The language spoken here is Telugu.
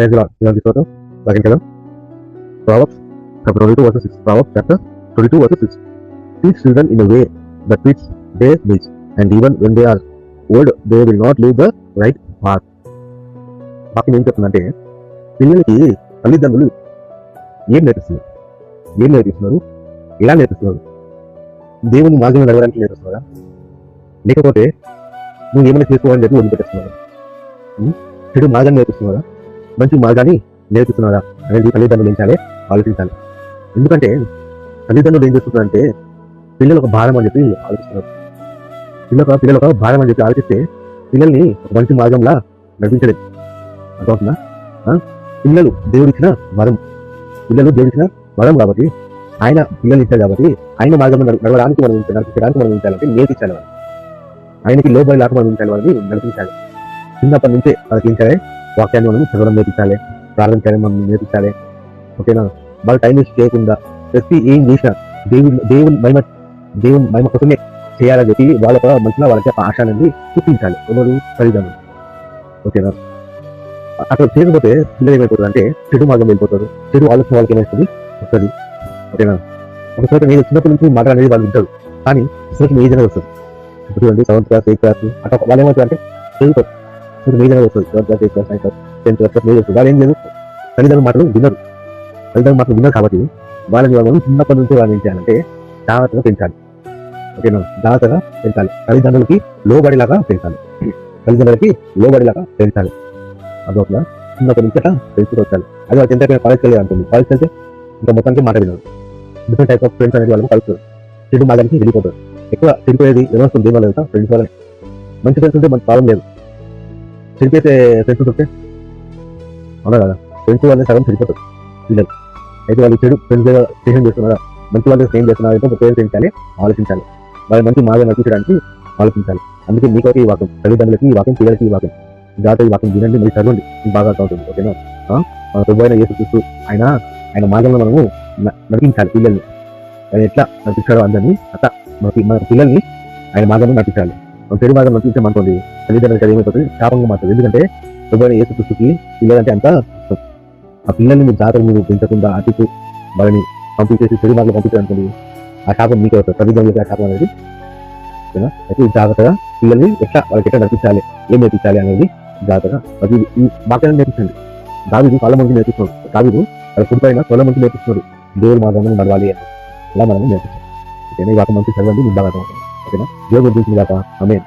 Praise lord. దేవునికి స్తోత్రం. వాక్యం కదా Proverbs chapter 22 verse 6. Proverbs chapter 22 verse 6. Teach children in a way that fits their needs, and even when they are old, they will not leave the right path. వాక్యం ఏం చెప్తుందంటే, పిల్లలకి తల్లిదండ్రులు ఏం నేర్పిస్తున్నారు, ఎలా నేర్పిస్తున్నారు? దేవుని మార్గంలో నడవడానికి నేర్పిస్తున్నారా, లేకపోతే నువ్వు ఏమైనా చేసుకోవాలని చెప్పి వదిలిపెట్టేస్తున్నారా? చెడు మార్గాన్ని నేర్పిస్తున్నారా, మంచి మార్గాన్ని నేర్పిస్తున్నారా అనేది తల్లిదండ్రులు ఏంచాలి, ఆలోచించాలి. ఎందుకంటే తల్లిదండ్రులు ఏం చేస్తున్నారంటే పిల్లలు ఒక భారం అని చెప్పి ఆలోచిస్తున్నారు. పిల్లలు ఒక భారం అని చెప్పి ఆలోచిస్తే పిల్లల్ని ఒక మంచి మార్గంలా నడిపించలేదు. అర్థమవుతుందా? పిల్లలు దేవుడిచ్చిన వరం కాబట్టి, ఆయన పిల్లలు ఇచ్చారు కాబట్టి ఆయన మార్గంలో నడవడానికి మనం నడిపించడానికి మనం ఉంచాలంటే నేర్పించాలి. ఆయనకి లోబడి లేక మనం ఉంచాలి, వాళ్ళని నడిపించాలి. చిన్నప్పటి నుంచే వాళ్ళకి ఏం చేయాలి, వాక్యాన్ని మనం చదవడం నేర్పించాలి, ప్రార్థన చేయడం మనం నేర్పించాలి. ఓకేనా? వాళ్ళు టైం వేస్ట్ చేయకుండా ప్రతి ఏం చేసినా దేవుని మహిమ కోసమే చేయాలని చెప్పి వాళ్ళ మనసులో వాళ్ళకి ఆశ అనేది చూపించాలి. ఎవరు? తల్లిదండ్రులు. ఓకేనా? అక్కడ చేయకపోతే పిల్లలు ఏమైపోతుంది అంటే చెడు మార్గం వెళ్ళిపోతారు. చెడు ఆలోచన వాళ్ళకి ఏమైతుంది వస్తుంది. ఓకేనా? ఒకసారి నేను చిన్నప్పటి నుంచి మాట్లాడేది వాళ్ళు వింటారు, కానీ చిన్నప్పుడు మేజర్ వస్తుంది. చూడండి, 7th క్లాస్ 8th క్లాస్ అట్లా వాళ్ళు ఏమవుతుంది అంటే చదువుతారు. మేజర్ వస్తుంది. 7th class 8th class 9th class 10th class major వస్తుంది. వాళ్ళు ఏం లేదు, తల్లిదండ్రుల మాటలు విన్నారు కాబట్టి వాళ్ళని మనం చిన్నప్పటి నుంచి వాళ్ళు ఏం చేయాలంటే జాగ్రత్తగా పెంచాలి. ఓకేనా? జాగ్రత్తగా పెంచాలి. తల్లిదండ్రులకి లోబడిలాగా పెంచాలి. అదొక చిన్నప్పటి నుంచి అట్లా పెంచుకోవాలి. అది వాళ్ళకి ఎంత కాలేజ్కి వెళ్ళి అనుకోండి, కాలేజ్కి వెళ్తే ఇంకా మొత్తానికి మాట వినాలి. డిఫరెంట్ టైప్ ఆఫ్ ఫ్రెండ్స్ అనేది వాళ్ళని కలుపుతారు. చెడు మార్గానికి వెళ్ళిపోతారు. ఎక్కువ చెడిపోయేది ఏమొస్తుంది దేని వల్ల వెళ్తా? ఫ్రెండ్స్ వల్ల. మంచి ఫ్రెండ్స్ ఉంటే మనకు ప్రాబ్లం లేదు. చెడిపోతే ఫ్రెండ్స్ ఉంటే అవునా కదా? ఫ్రెండ్స్ వాళ్ళని సగం చెడిపోతారు పిల్లలు. అయితే వాళ్ళు చెడు ఫ్రెండ్స్ స్నేహం చేస్తున్నారా, మంచి వాళ్ళు స్నేహం చేస్తున్నారా అయితే ఉపయోగించాలి, ఆలోచించాలి. వాళ్ళు మంచి మార్గం నడిపించడానికి ఆలోచించాలి. అందుకే మీకు ఈ వాక్యం, తల్లిదండ్రులకి ఈ వాక్యం, పిల్లలకి ఈ వాక్యం, జాతర ఈ వాక్యం వినండి, మరి చదవండి, బాగా అవుతుంది. ఓకేనా? మన ప్రభువైన యేసుక్రీస్తు ఆయన మార్గంలో మనము నడిపించాలి పిల్లల్ని. ఆయన ఎట్లా నడిపించాడో అందరినీ అట్లా మన పిల్లల్ని ఆయన మార్గంలో నడిపించాలి. మన చెడు మార్గం నడిపించామనుకోండి, తల్లిదండ్రులకి ఏమైపోతుంది? శాపంగా మారుతుంది. ఎందుకంటే ప్రభువైన యేసుక్రీస్తుకి పిల్లలంటే అంత ఇష్టం. ఆ పిల్లల్ని మీరు జాతర మీరు పెంచకుండా అతిథి వాళ్ళని పంపించేసి చెడు మార్గంలో పంపించాలనుకోండి, ఆ శాపం మీకు అవుతుంది. తల్లిదండ్రులకి ఆ శాపం అనేది. ఓకేనా? అయితే జాగ్రత్తగా పిల్లల్ని వాళ్ళకి ఎట్లా నడిపించాలి, ఏం నేర్పించాలి అనేది జాగ్రత్తగా అది ఈ వాక్యాన్ని నేర్పించండి. దావీదు చాలా మంది నేర్పిస్తున్నాడు. దావీదు వాళ్ళ కుడిపైన చాలా మంది నేర్పిస్తున్నాడు, దేవుడి మార్గంలో నడవాలి అని. అలా మనం నేర్పించాలి. ఓకేనా? ఈ వాక్యం మంచి చదవండి, మీకు బాగా అవుతుంది. ఓకేనా? దేవుడు గురించి ఆమేన్.